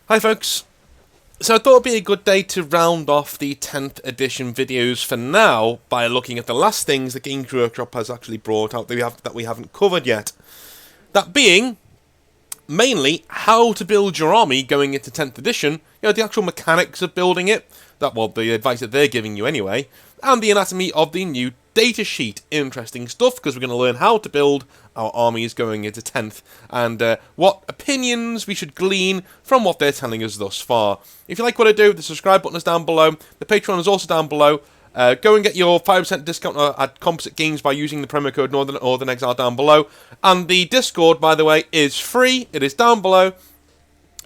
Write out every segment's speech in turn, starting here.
Hi folks. So I thought it'd be a good day to round off the 10th edition videos for now by looking at the last things the Games Workshop has actually brought out that we haven't covered yet. That being, mainly, how to build your army going into 10th edition, the actual mechanics of building it, the advice that they're giving you anyway, and the anatomy of the new datasheet. Interesting stuff, because we're going to learn how to build our armies going into 10th, and what opinions we should glean from what they're telling us thus far. If you like what I do, the subscribe button is down below, the Patreon is also down below. Go and get your 5% discount at Composite Games by using the promo code Northern Exile down below. And the Discord, by the way, is free. It is down below.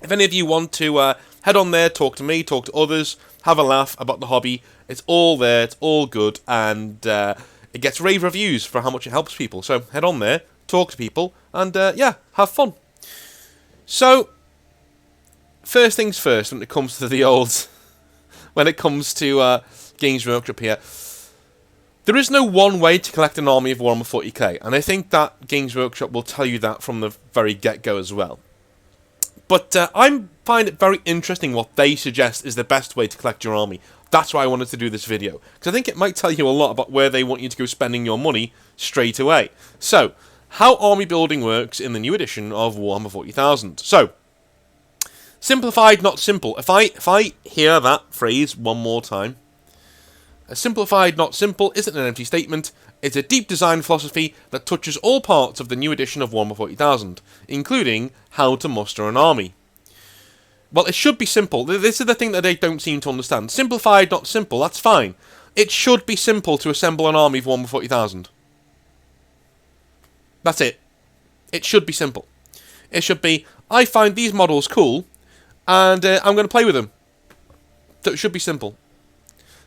If any of you want to head on there, talk to me, talk to others, have a laugh about the hobby, it's all there, it's all good, and it gets rave reviews for how much it helps people. So head on there, talk to people, and have fun. So, first things first, when it comes to the old... when it comes to Games Workshop here, there is no one way to collect an army of Warhammer 40k, and I think that Games Workshop will tell you that from the very get-go as well. But I find it very interesting what they suggest is the best way to collect your army. That's why I wanted to do this video, because I think it might tell you a lot about where they want you to go spending your money straight away. So, how army building works in the new edition of Warhammer 40,000. So, simplified, not simple. If I hear that phrase one more time, simplified, not simple isn't an empty statement. It's a deep design philosophy that touches all parts of the new edition of Warhammer 40,000, including how to muster an army. Well, it should be simple. This is the thing that they don't seem to understand. Simplified, not simple, that's fine. It should be simple to assemble an army of Warhammer 40,000. That's it. It should be simple. It should be, I find these models cool, and I'm going to play with them. So it should be simple.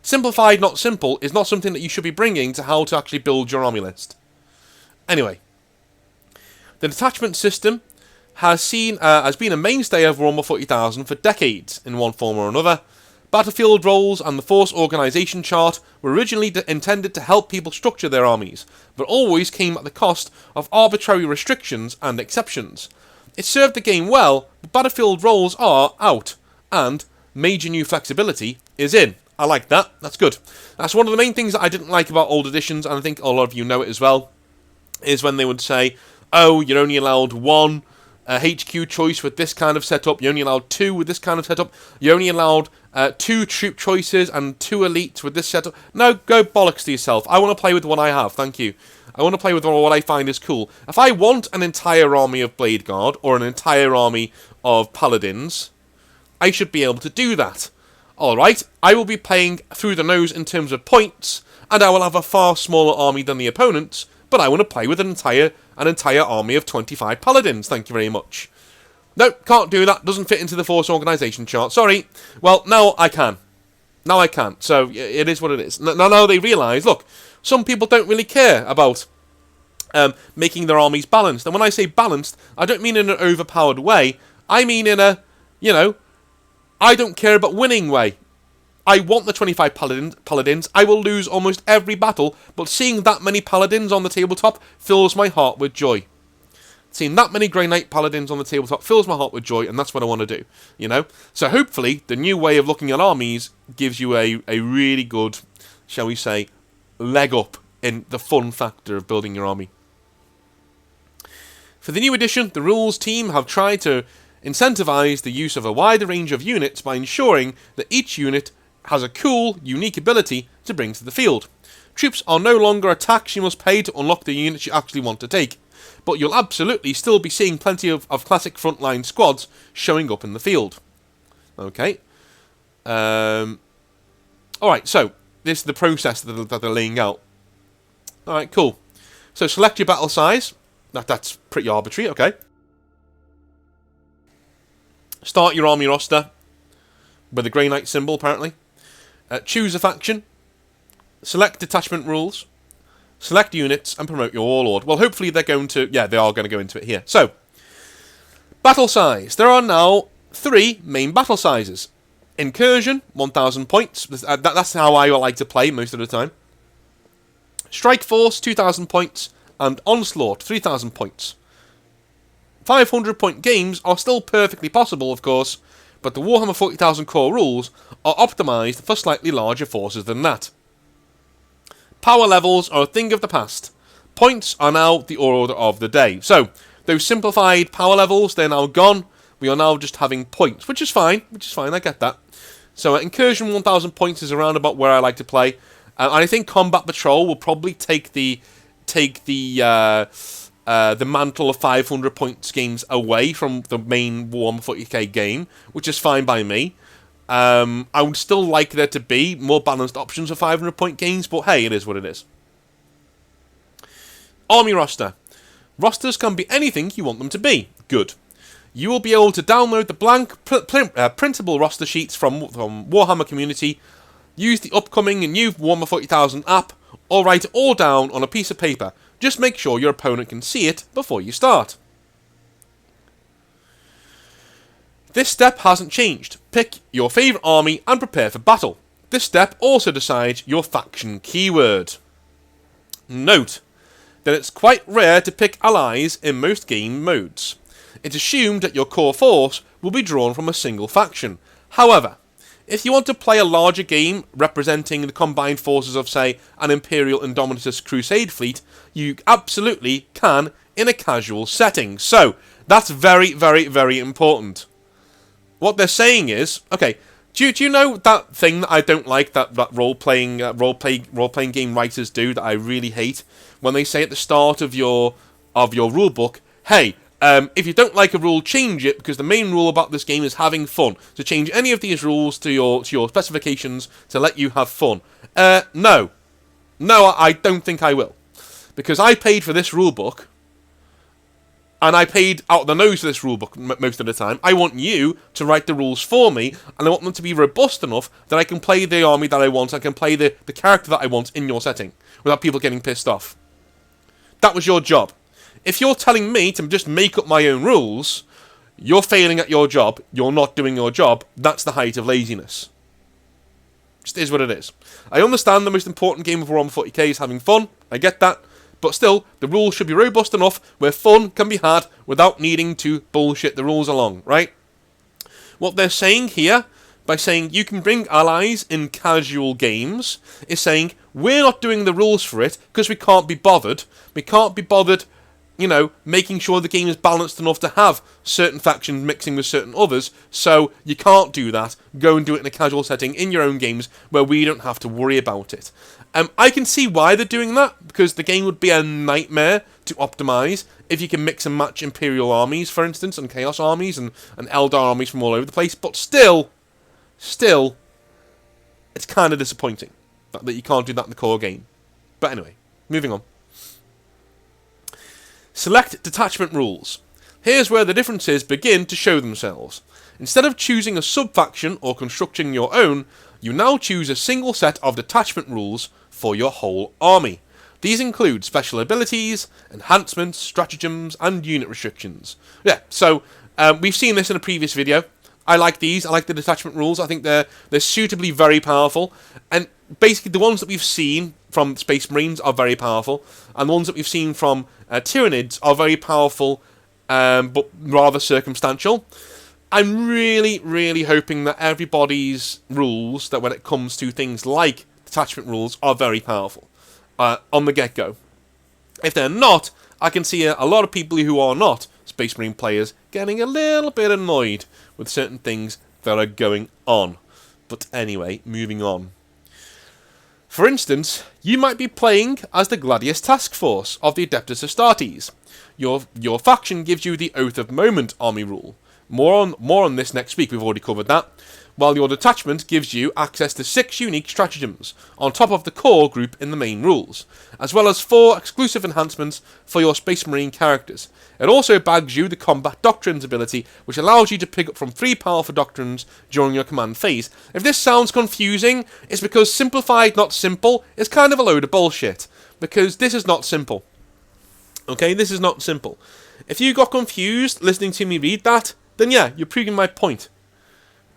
Simplified, not simple, is not something that you should be bringing to how to actually build your army list. Anyway, the detachment system has been a mainstay of Warhammer 40,000 for decades, in one form or another. Battlefield roles and the force organisation chart were originally intended to help people structure their armies, but always came at the cost of arbitrary restrictions and exceptions. It served the game well, but battlefield roles are out, and major new flexibility is in. I like that. That's good. That's one of the main things that I didn't like about old editions, and I think a lot of you know it as well, is when they would say, oh, you're only allowed one HQ choice with this kind of setup, you're only allowed two with this kind of setup, you're only allowed two troop choices and two elites with this setup. No, go bollocks to yourself. I want to play with what I have, thank you. I want to play with what I find is cool. If I want an entire army of Blade Guard, or an entire army of Paladins, I should be able to do that. Alright, I will be playing through the nose in terms of points, and I will have a far smaller army than the opponents, but I want to play with an entire army of 25 Paladins, thank you very much. No, can't do that, doesn't fit into the force organisation chart, sorry. Well, now I can. Now I can, so it is what it is. Now they realise, look, some people don't really care about making their armies balanced, and when I say balanced, I don't mean in an overpowered way, I mean in a, I don't care about winning way. I want the 25 paladins. I will lose almost every battle, but seeing that many paladins on the tabletop fills my heart with joy. Seeing that many Grey Knight paladins on the tabletop fills my heart with joy, and that's what I want to do, So hopefully, the new way of looking at armies gives you a really good, shall we say, leg up in the fun factor of building your army. For the new edition, the rules team have tried to incentivize the use of a wider range of units by ensuring that each unit has a cool, unique ability to bring to the field. Troops are no longer a tax you must pay to unlock the units you actually want to take, but you'll absolutely still be seeing plenty of classic frontline squads showing up in the field. Okay. Alright, so this is the process that they're laying out. Alright, cool. So select your battle size. That's pretty arbitrary, okay. Start your army roster with the Grey Knight symbol, apparently. Choose a faction. Select detachment rules. Select units and promote your warlord. Well, hopefully they're going to... Yeah, they are going to go into it here. So, battle size. There are now 3 main battle sizes. Incursion, 1,000 points. That's how I like to play most of the time. Strike Force, 2,000 points. And Onslaught, 3,000 points. 500-point games are still perfectly possible, of course, but the Warhammer 40,000 core rules are optimised for slightly larger forces than that. Power levels are a thing of the past. Points are now the order of the day. So, those simplified power levels, they're now gone. We are now just having points, which is fine, I get that. So, Incursion 1000 points is around about where I like to play. And I think Combat Patrol will probably take the mantle of 500 points games away from the main Warhammer 40k game, which is fine by me. I would still like there to be more balanced options of 500 point games, but hey, it is what it is. Army roster. Rosters can be anything you want them to be. Good. You will be able to download the blank printable roster sheets from Warhammer Community, use the upcoming and new Warhammer 40,000 app, or write it all down on a piece of paper. Just make sure your opponent can see it before you start. This step hasn't changed. Pick your favourite army and prepare for battle. This step also decides your faction keyword. Note that it's quite rare to pick allies in most game modes. It's assumed that your core force will be drawn from a single faction. However, if you want to play a larger game representing the combined forces of, say, an Imperial Indomitus Crusade fleet, you absolutely can in a casual setting. So, that's very, very, very important. What they're saying is, okay, do you know that thing that I don't like that role-playing game writers do that I really hate? When they say at the start of your rulebook, hey, if you don't like a rule, change it, because the main rule about this game is having fun. So change any of these rules to your specifications to let you have fun. No, I don't think I will, because I paid for this rulebook, and I paid out the nose for this rulebook most of the time. I want you to write the rules for me, and I want them to be robust enough that I can play the army that I want, I can play the character that I want in your setting, without people getting pissed off. That was your job. If you're telling me to just make up my own rules, you're failing at your job, you're not doing your job, that's the height of laziness. Just is what it is. I understand the most important game of Warhammer 40k is having fun, I get that, but still, the rules should be robust enough where fun can be had without needing to bullshit the rules along, right? What they're saying here, by saying you can bring allies in casual games, is saying we're not doing the rules for it because we can't be bothered. We can't be bothered, making sure the game is balanced enough to have certain factions mixing with certain others, so you can't do that. Go and do it in a casual setting in your own games where we don't have to worry about it. I can see why they're doing that, because the game would be a nightmare to optimise if you can mix and match Imperial armies, for instance, and Chaos armies, and Eldar armies from all over the place, but still, it's kind of disappointing that you can't do that in the core game. But anyway, moving on. Select detachment rules. Here's where the differences begin to show themselves. Instead of choosing a sub-faction or constructing your own, you now choose a single set of detachment rules for your whole army. These include special abilities, enhancements, stratagems, and unit restrictions. Yeah, so we've seen this in a previous video. I like these. I like the detachment rules. I think they're suitably very powerful. And basically the ones that we've seen from Space Marines are very powerful, and the ones that we've seen from Tyranids are very powerful, but rather circumstantial. I'm really, really hoping that everybody's rules, that when it comes to things like detachment rules, are very powerful on the get-go. If they're not, I can see a lot of people who are not Space Marine players getting a little bit annoyed with certain things that are going on. But anyway, moving on. For instance, you might be playing as the Gladius Task Force of the Adeptus Astartes. Your faction gives you the Oath of Moment army rule. More on this next week, we've already covered that. While your detachment gives you access to 6 unique stratagems, on top of the core group in the main rules, as well as 4 exclusive enhancements for your Space Marine characters. It also bags you the Combat Doctrines ability, which allows you to pick up from 3 powerful doctrines during your command phase. If this sounds confusing, it's because simplified not simple is kind of a load of bullshit, because this is not simple. Okay, this is not simple. If you got confused listening to me read that, then yeah, you're proving my point.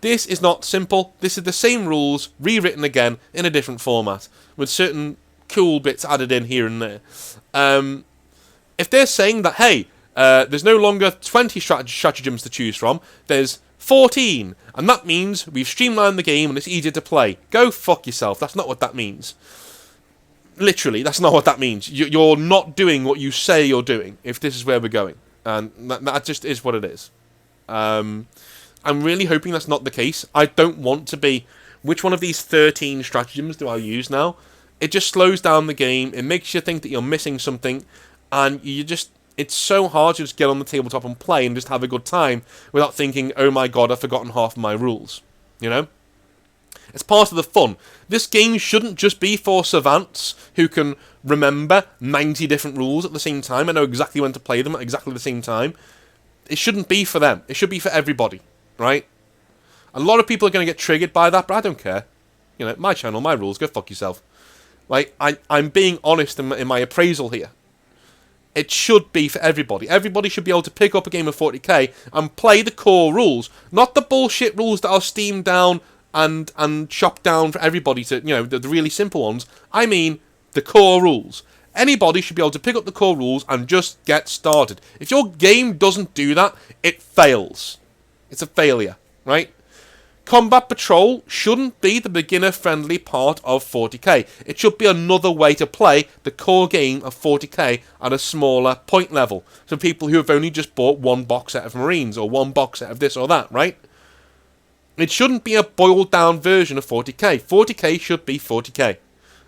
This is not simple. This is the same rules, rewritten again in a different format, with certain cool bits added in here and there. If they're saying that, hey, there's no longer 20 stratagems to choose from, there's 14. And that means we've streamlined the game and it's easier to play. Go fuck yourself. That's not what that means. Literally, that's not what that means. You're not doing what you say you're doing, if this is where we're going. And that just is what it is. I'm really hoping that's not the case. I don't want to be... Which one of these 13 stratagems do I use now? It just slows down the game. It makes you think that you're missing something. And you just... It's so hard to just get on the tabletop and play and just have a good time without thinking, oh my god, I've forgotten half of my rules. You know? It's part of the fun. This game shouldn't just be for savants who can remember 90 different rules at the same time and know exactly when to play them at exactly the same time. It shouldn't be for them. It should be for everybody, right? A lot of people are going to get triggered by that, but I don't care. You know, my channel, my rules, go fuck yourself. Like, I'm being honest in my appraisal here. It should be for everybody. Everybody should be able to pick up a game of 40k and play the core rules. Not the bullshit rules that are steamed down and chopped down for everybody to, you know, the really simple ones. I mean, the core rules. Anybody should be able to pick up the core rules and just get started. If your game doesn't do that, it fails. It's a failure, right? Combat Patrol shouldn't be the beginner-friendly part of 40k. It should be another way to play the core game of 40k at a smaller point level. So people who have only just bought one box set of Marines or one box set of this or that, right? It shouldn't be a boiled-down version of 40k. 40k should be 40k.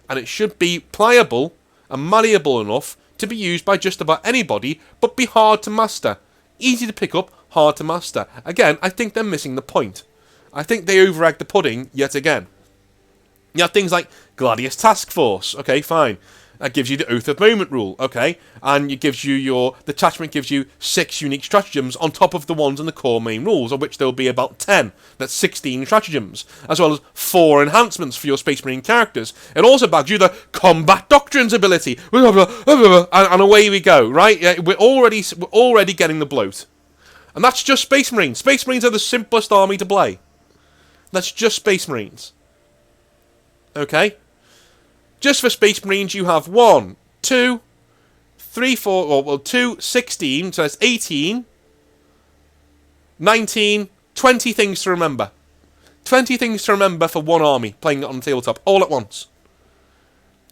And it should be pliable and malleable enough to be used by just about anybody, but be hard to master. Easy to pick up, hard to master. Again, I think they're missing the point. I think they over-egged the pudding yet again. You have things like Gladius Task Force. Okay, fine. That gives you the Oath of Moment rule. Okay. And it gives you your... Detachment gives you 6 unique stratagems on top of the ones in the core main rules, of which there will be about 10. That's 16 stratagems. As well as 4 enhancements for your Space Marine characters. It also bags you the Combat Doctrines ability. And away we go, right? Yeah, we're already getting the bloat. And that's just Space Marines. Space Marines are the simplest army to play. That's just Space Marines. Okay? Just for Space Marines, you have 1, 2, 3, 4, well, 2, 16, so that's 18, 19, 20 things to remember. 20 things to remember for one army, playing it on the tabletop, all at once.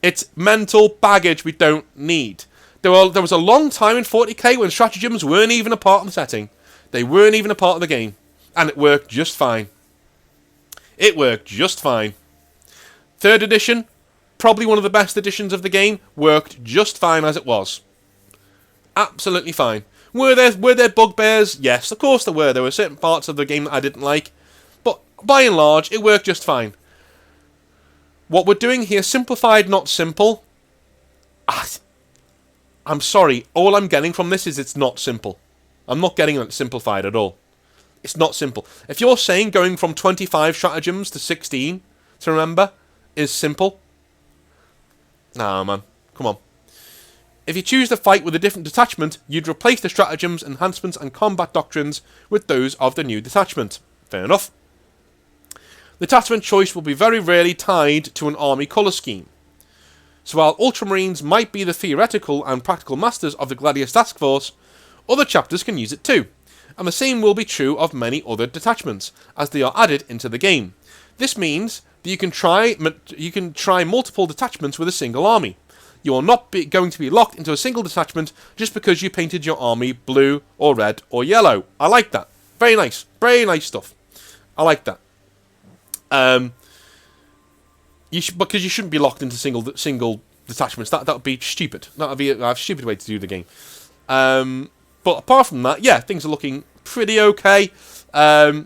It's mental baggage we don't need. There was a long time in 40k when stratagems weren't even a part of the setting. They weren't even a part of the game. And it worked just fine. It worked just fine. 3rd edition, probably one of the best editions of the game, worked just fine as it was. Absolutely fine. Were there bugbears? Yes, of course there were. There were certain parts of the game that I didn't like. But by and large, it worked just fine. What we're doing here, simplified, not simple. I'm sorry, all I'm getting from this is it's not simple. I'm not getting it simplified at all. It's not simple. If you're saying going from 25 stratagems to 16 to remember is simple, nah, man. Come on. If you choose to fight with a different detachment, you'd replace the stratagems, enhancements, and combat doctrines with those of the new detachment. Fair enough. The detachment choice will be very rarely tied to an army colour scheme. So while Ultramarines might be the theoretical and practical masters of the Gladius Task Force, other chapters can use it too. And the same will be true of many other detachments, as they are added into the game. This means that you can try multiple detachments with a single army. You are not going to be locked into a single detachment just because you painted your army blue or red or yellow. I like that. Very nice. Very nice stuff. I like that. Because you shouldn't be locked into single detachments. That would be stupid. That would be a stupid way to do the game. But apart from that, yeah, things are looking pretty okay. I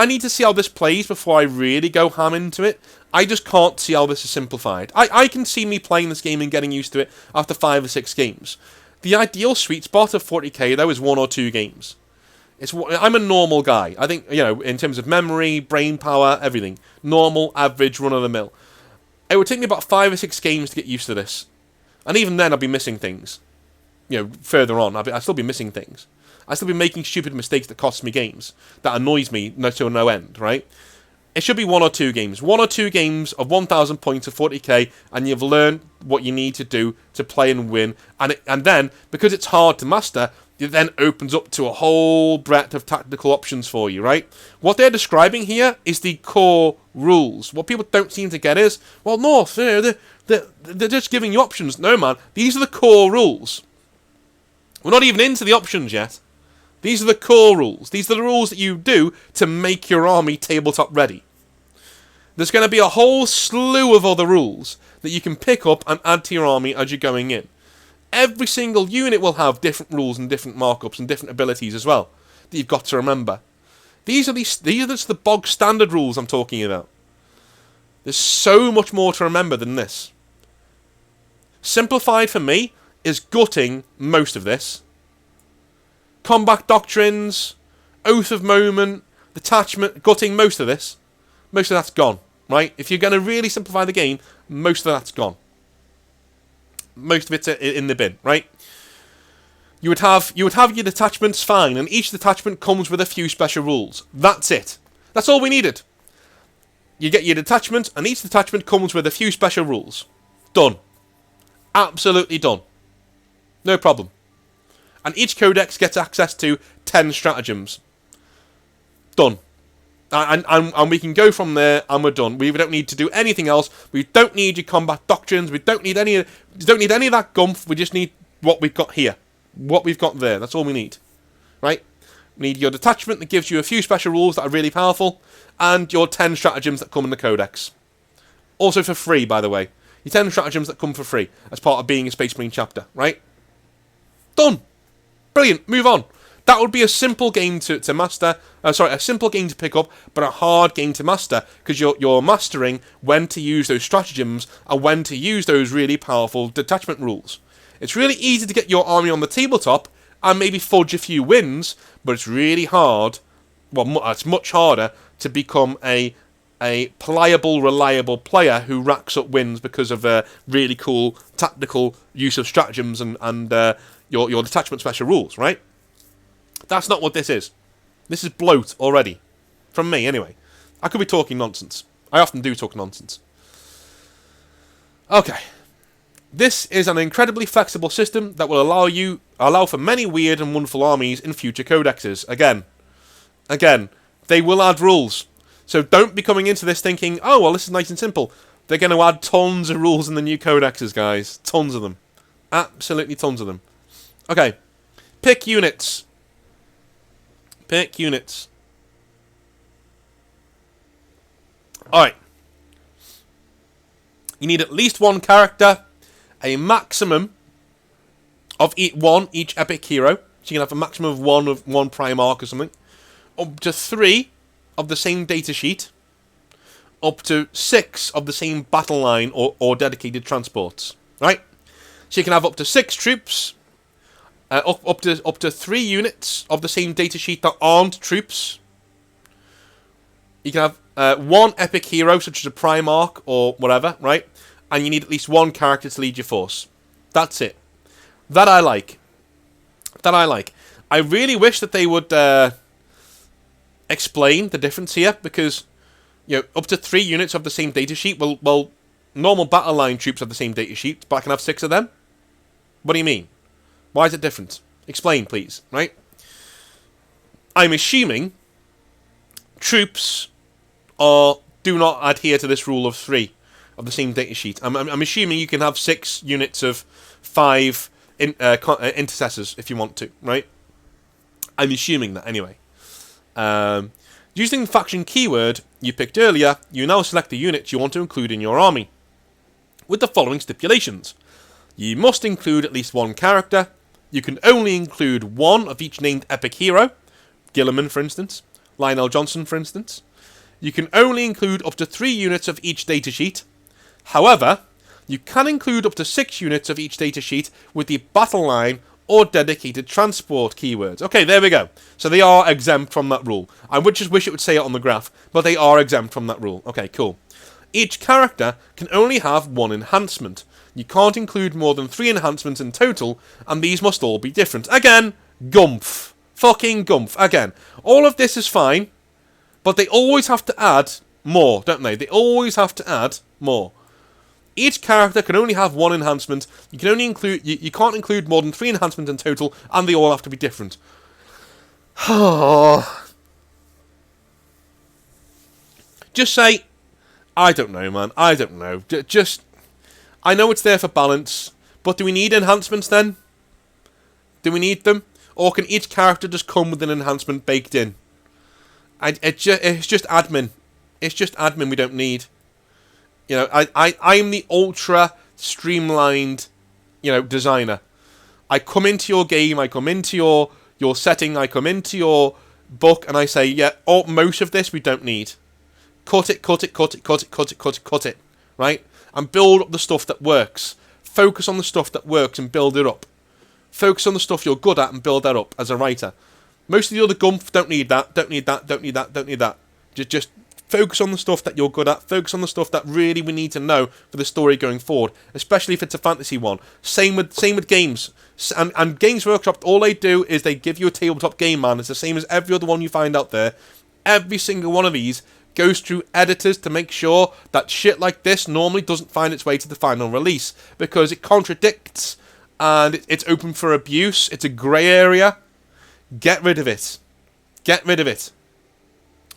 need to see how this plays before I really go ham into it. I just can't see how this is simplified. I can see me playing this game and getting used to it after 5 or 6 games. The ideal sweet spot of 40k, though, is 1 or 2 games. I'm a normal guy. I think, you know, in terms of memory, brain power, everything. Normal, average, run-of-the-mill. It would take me about 5 or 6 games to get used to this. And even then, I'd be missing things. You know, further on, I'd still be missing things. I'd still be making stupid mistakes that cost me games. That annoys me to no end, right? It should be 1 or 2 games. 1 or 2 games of 1,000 points of 40k, and you've learned what you need to do to play and win. And then, because it's hard to master, it then opens up to a whole breadth of tactical options for you, right? What they're describing here is the core rules. What people don't seem to get is, well, no, they're just giving you options. No, man, these are the core rules. We're not even into the options yet. These are the core rules. These are the rules that you do to make your army tabletop ready. There's going to be a whole slew of other rules that you can pick up and add to your army as you're going in. Every single unit will have different rules and different markups and different abilities as well that you've got to remember. These are just the bog standard rules I'm talking about. There's so much more to remember than this. Simplified for me is gutting most of this. Combat doctrines, oath of moment, detachment, gutting most of this. Most of that's gone, right? If you're going to really simplify the game, most of that's gone. Most of it's in the bin, right? You would have your detachments, fine, and each detachment comes with a few special rules. That's it. That's all we needed. You get your detachment, and each detachment comes with a few special rules. Done. Absolutely done. No problem. And each codex gets access to 10 stratagems. Done. And we can go from there, and we're done. We don't need to do anything else. We don't need your combat doctrines. We don't need any of that gumph. We just need what we've got here. What we've got there. That's all we need. Right? We need your detachment that gives you a few special rules that are really powerful, and your 10 stratagems that come in the codex. Also for free, by the way. Your 10 stratagems that come for free as part of being a Space Marine chapter. Right? Done. Brilliant. Move on. That would be a simple game to master. A simple game to pick up, but a hard game to master, because you're mastering when to use those stratagems and when to use those really powerful detachment rules. It's really easy to get your army on the tabletop and maybe fudge a few wins, but it's really hard. Well, it's much harder to become a pliable, reliable player who racks up wins because of really cool tactical use of stratagems and your detachment special rules, right? That's not what this is. This is bloat already. From me, anyway. I could be talking nonsense. I often do talk nonsense. Okay. This is an incredibly flexible system that will allow for many weird and wonderful armies in future codexes. Again, they will add rules. So don't be coming into this thinking, oh, well, this is nice and simple. They're going to add tons of rules in the new codexes, guys. Tons of them. Absolutely tons of them. Okay. Pick units. Pick units. Alright. You need at least one character, a maximum of each epic hero. So you can have a maximum of one Primarch or something. Up to 3 of the same data sheet. Up to 6 of the same battle line or dedicated transports. Right? So you can have up to 6 troops. Up to 3 units of the same data sheet that aren't troops. You can have 1 epic hero, such as a Primarch or whatever, right? And you need at least 1 character to lead your force. That's it. That I like. I really wish that they would explain the difference here, because up to 3 units of the same data sheet. Well, normal battle line troops have the same data sheet, but I can have 6 of them. What do you mean? Why is it different? Explain, please, right? I'm assuming troops do not adhere to this rule of 3 of the same data sheet. I'm assuming you can have 6 units of 5 intercessors if you want to, right? I'm assuming that anyway. Using the faction keyword you picked earlier, you now select the units you want to include in your army, with the following stipulations. You must include at least 1 character. You can only include 1 of each named epic hero. Gilliman, for instance. Lionel Johnson, for instance. You can only include up to 3 units of each datasheet. However, you can include up to 6 units of each datasheet with the battle line or dedicated transport keywords. Okay, there we go. So they are exempt from that rule. I would just wish it would say it on the graph, but they are exempt from that rule. Okay, cool. Each character can only have 1 enhancement. You can't include more than 3 enhancements in total, and these must all be different. Again, gumph. Fucking gumph. Again, all of this is fine, but they always have to add more, don't they? They always have to add more. Each character can only have one enhancement. You can only include you can't include more than 3 enhancements in total, and they all have to be different. Just say, I don't know, man. I don't know. Just, I know it's there for balance, but do we need enhancements then? Do we need them? Or can each character just come with an enhancement baked in? It's just admin. It's just admin we don't need. You know, I'm the ultra streamlined, designer. I come into your game, I come into your setting, I come into your book, and I say, yeah, most of this we don't need. Cut it, right? And build up the stuff that works. Focus on the stuff that works and build it up. Focus on the stuff you're good at and build that up as a writer. Most of the other gumph don't need that. Just focus on the stuff that you're good at. Focus on the stuff that really we need to know for the story going forward, especially if it's a fantasy one. Same with games. And Games Workshop, all they do is they give you a tabletop game, man. It's the same as every other one you find out there. Every single one of these goes through editors to make sure that shit like this normally doesn't find its way to the final release, because it contradicts and it's open for abuse. It's a grey area. Get rid of it. Get rid of it.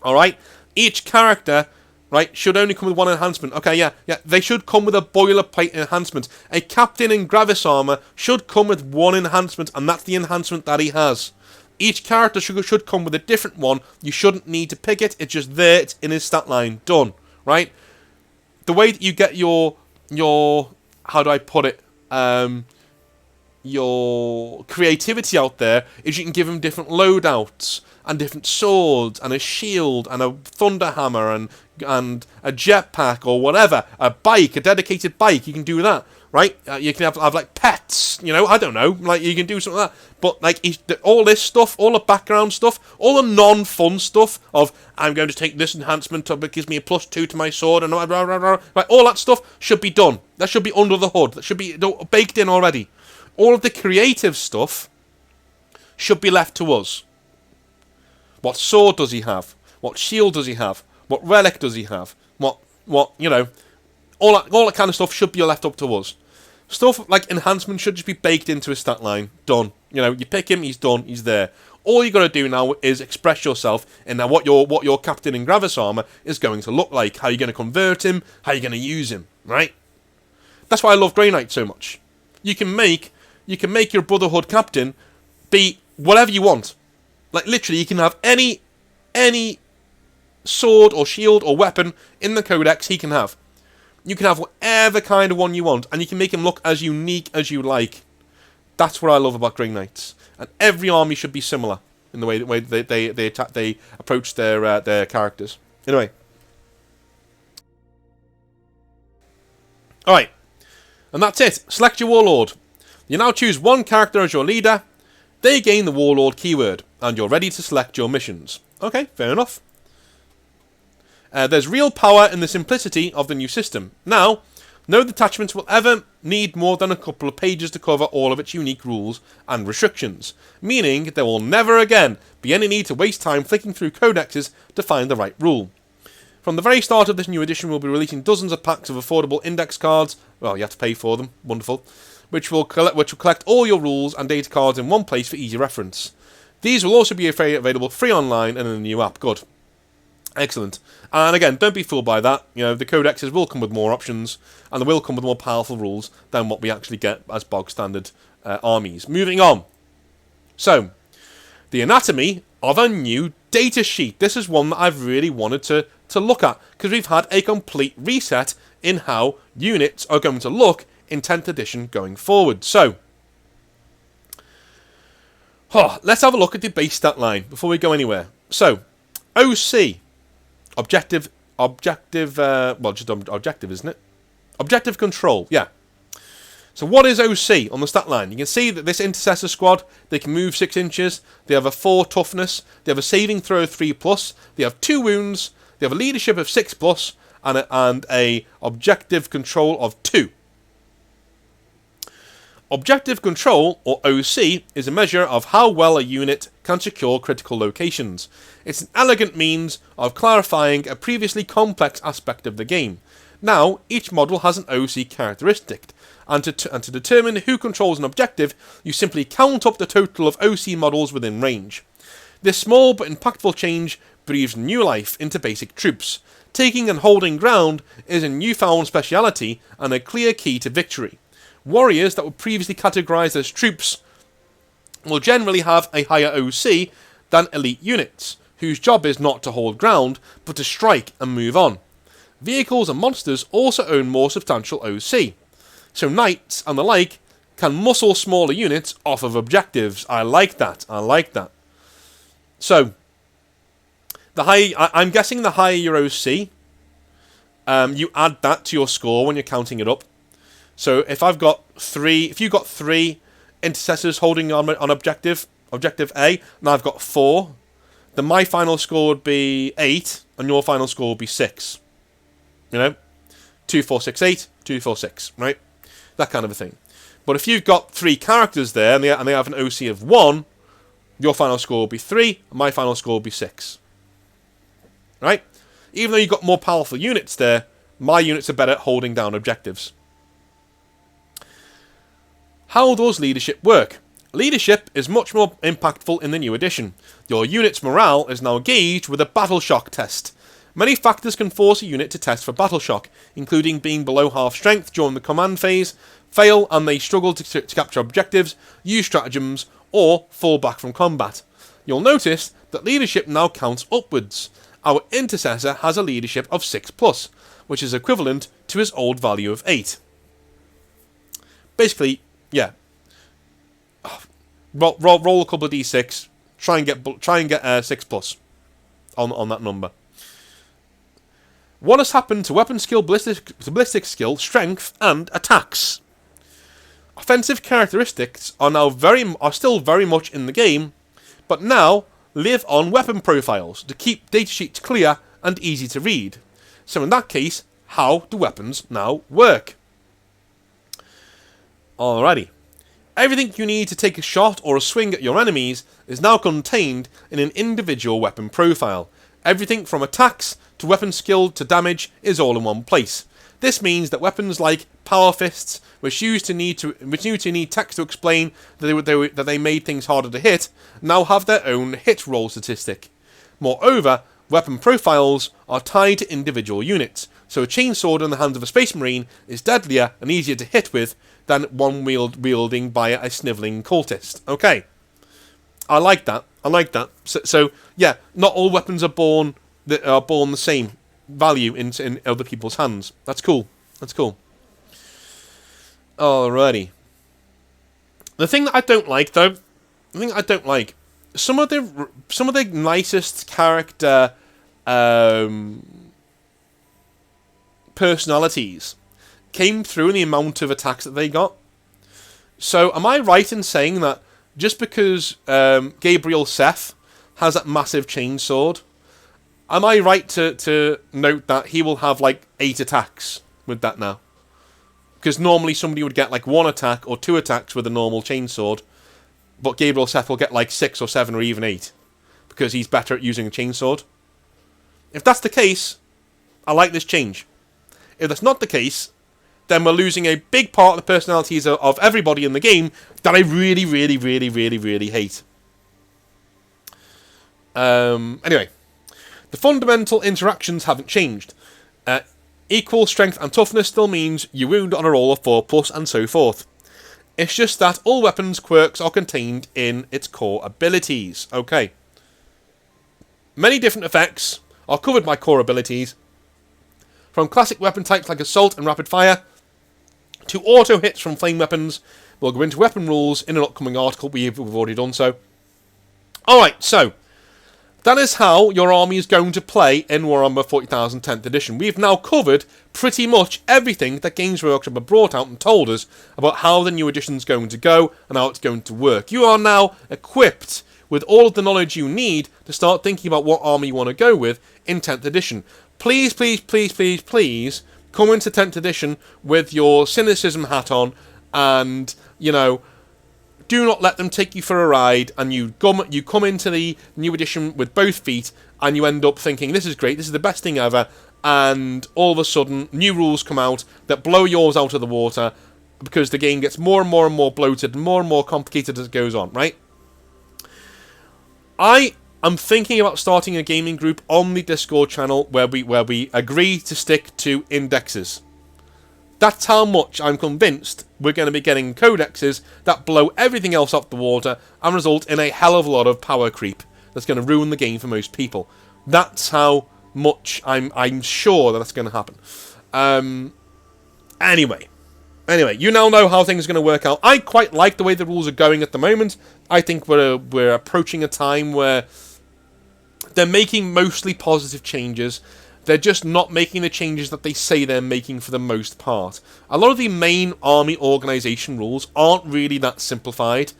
Alright? Each character, right, should only come with one enhancement. Okay, yeah. They should come with a boilerplate enhancement. A captain in Gravis armor should come with one enhancement, and that's the enhancement that he has. Each character should come with a different one. You shouldn't need to pick it. It's just there. It's in his stat line. Done. Right? The way that you get your how do I put it? Your creativity out there is you can give him different loadouts and different swords and a shield and a thunder hammer and a jetpack or whatever. A bike, a dedicated bike. You can do that. Right? You can have like pets, I don't know, like you can do something like that. But like all this stuff, all the background stuff, all the non-fun stuff of I'm going to take this enhancement up, it gives me a +2 to my sword and right, all that stuff should be done. That should be under the hood. That should be baked in already. All of the creative stuff should be left to us. What sword does he have? What shield does he have? What relic does he have? What all that kind of stuff should be left up to us. Stuff like enhancement should just be baked into his stat line. Done. You pick him, he's done, he's there. All you got to do now is express yourself in what your captain in Gravis armor is going to look like. How you're going to convert him, how you're going to use him, right? That's why I love Grey Knight so much. You can make your Brotherhood captain be whatever you want. Like literally, you can have any sword or shield or weapon in the codex he can have. You can have whatever kind of one you want, and you can make him look as unique as you like. That's what I love about Grey Knights. And every army should be similar in the way they approach their characters. Anyway. Alright. And that's it. Select your Warlord. You now choose one character as your leader. They gain the Warlord keyword, and you're ready to select your missions. Okay, fair enough. There's real power in the simplicity of the new system. Now, no detachment will ever need more than a couple of pages to cover all of its unique rules and restrictions, meaning there will never again be any need to waste time flicking through codexes to find the right rule. From the very start of this new edition, we'll be releasing dozens of packs of affordable index cards. Well, you have to pay for them. Wonderful. Which will collect all your rules and data cards in one place for easy reference. These will also be available free online and in the new app. Good. Excellent. And again, don't be fooled by that. The codexes will come with more options, and they will come with more powerful rules than what we actually get as bog standard armies. Moving on. So, the anatomy of a new data sheet. This is one that I've really wanted to look at, because we've had a complete reset in how units are going to look in 10th edition going forward. So, let's have a look at the base stat line before we go anywhere. So, OC. Objective, isn't it? Objective control, yeah. So what is OC on the stat line? You can see that this Intercessor squad, they can move 6 inches, they have a 4 toughness, they have a saving throw of 3+, they have 2 wounds, they have a leadership of 6+, and a objective control of 2. Objective control, or OC, is a measure of how well a unit can secure critical locations. It's an elegant means of clarifying a previously complex aspect of the game. Now, each model has an OC characteristic, and to determine who controls an objective, you simply count up the total of OC models within range. This small but impactful change breathes new life into basic troops. Taking and holding ground is a newfound speciality and a clear key to victory. Warriors that were previously categorized as troops will generally have a higher OC than elite units, whose job is not to hold ground, but to strike and move on. Vehicles and monsters also own more substantial OC, so knights and the like can muscle smaller units off of objectives. I like that. So, I'm guessing the higher your OC, you add that to your score when you're counting it up. So if you've got three intercessors holding on objective A, and I've got 4, then my final score would be 8, and your final score would be 6. 2, 4, 6, 8, 2, 4, 6, right? That kind of a thing. But if you've got 3 characters there, and they have an OC of 1, your final score will be 3, and my final score will be 6. Right? Even though you've got more powerful units there, my units are better at holding down objectives. How does leadership work? Leadership is much more impactful in the new edition. Your unit's morale is now gauged with a battle shock test. Many factors can force a unit to test for battle shock, including being below half strength during the command phase, fail and they struggle to capture objectives, use stratagems, or fall back from combat. You'll notice that leadership now counts upwards. Our intercessor has a leadership of 6+, which is equivalent to his old value of 8. Basically, yeah. Roll a couple of d6, try and get 6+ on that number. What has happened to weapon skill, ballistic skill, strength, and attacks? Offensive characteristics are still very much in the game, but now live on weapon profiles to keep datasheets clear and easy to read. So in that case, how do weapons now work? Alrighty. Everything you need to take a shot or a swing at your enemies is now contained in an individual weapon profile. Everything from attacks to weapon skill to damage is all in one place. This means that weapons like power fists, which used to need text to explain that they made things harder to hit, now have their own hit roll statistic. Moreover, weapon profiles are tied to individual units, so a chainsword in the hands of a Space Marine is deadlier and easier to hit with than one wielding by a snivelling cultist. Okay, I like that. So yeah, not all weapons are born the same value in other people's hands. That's cool. Alrighty. The thing that I don't like, though, some of the nicest character personalities came through in the amount of attacks that they got. So, am I right in saying that just because Gabriel Seth has that massive chainsword, am I right to note that he will have like 8 attacks with that now? Because normally somebody would get like 1 attack or 2 attacks with a normal chainsword, but Gabriel Seth will get like 6 or 7 or even 8 because he's better at using a chainsword. If that's the case, I like this change. If that's not the case, then we're losing a big part of the personalities of everybody in the game that I really, really, really, really, really hate. Anyway, the fundamental interactions haven't changed. Equal strength and toughness still means you wound on a roll of 4+, and so forth. It's just that all weapons' quirks are contained in its core abilities. Okay. Many different effects are covered by core abilities, from classic weapon types like assault and rapid fire, to auto hits from flame weapons. We'll go into weapon rules in an upcoming article. We've already done so. Alright, so that is how your army is going to play in Warhammer 40,000 10th edition. We've now covered pretty much everything that Games Workshop have brought out and told us about how the new edition is going to go and how it's going to work. You are now equipped with all of the knowledge you need to start thinking about what army you want to go with in 10th edition. Please, please, please, please, please come into 10th edition with your cynicism hat on and, do not let them take you for a ride, and you come into the new edition with both feet and you end up thinking, this is great, this is the best thing ever, and all of a sudden, new rules come out that blow yours out of the water, because the game gets more and more bloated, and more complicated as it goes on, right? I am thinking about starting a gaming group on the Discord channel where we agree to stick to indexes. That's how much I'm convinced we're going to be getting codexes that blow everything else off the water and result in a hell of a lot of power creep that's going to ruin the game for most people. That's how much I'm sure that's going to happen. Anyway, you now know how things are going to work out. I quite like the way the rules are going at the moment. I think we're approaching a time where they're making mostly positive changes. They're just not making the changes that they say they're making for the most part. A lot of the main army organisation rules aren't really that simplified.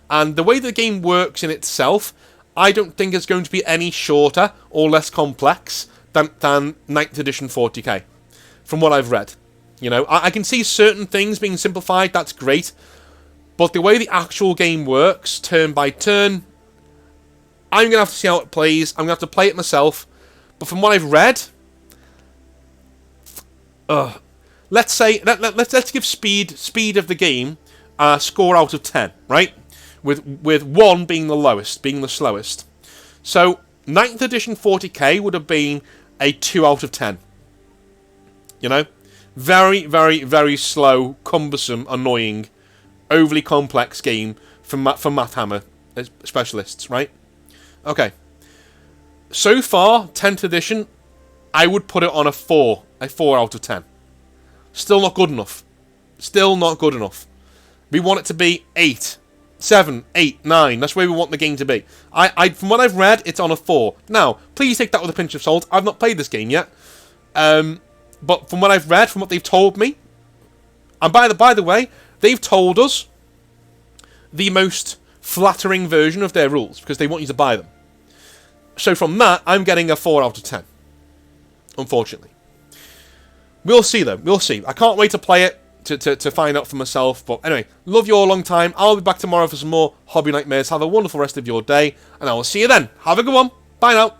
And the way the game works in itself, I don't think it's going to be any shorter or less complex than 9th edition 40k, from what I've read. You know, I can see certain things being simplified, that's great. But the way the actual game works, turn by turn, I'm going to have to see how it plays. I'm going to have to play it myself. But from what I've read, let's say let's give speed of the game a score out of 10, right? With 1 being the lowest, being the slowest. So 9th edition 40k would have been a 2 out of 10. You know, very very slow, cumbersome, annoying, overly complex game for Math Hammer specialists, right? Okay. So far, 10th edition, I would put it on a 4 out of 10. Still not good enough. Still not good enough. We want it to be 8, 7, 8, 9. That's where we want the game to be. From what I've read, it's on a 4. Now, please take that with a pinch of salt. I've not played this game yet. But from what I've read, from what they've told me, and by the way, they've told us the most flattering version of their rules, because they want you to buy them. So from that, I'm getting a 4 out of 10. Unfortunately. We'll see, though. We'll see. I can't wait to play it, to find out for myself. But anyway, love you all a long time. I'll be back tomorrow for some more Hobby Nightmares. Have a wonderful rest of your day, and I will see you then. Have a good one. Bye now.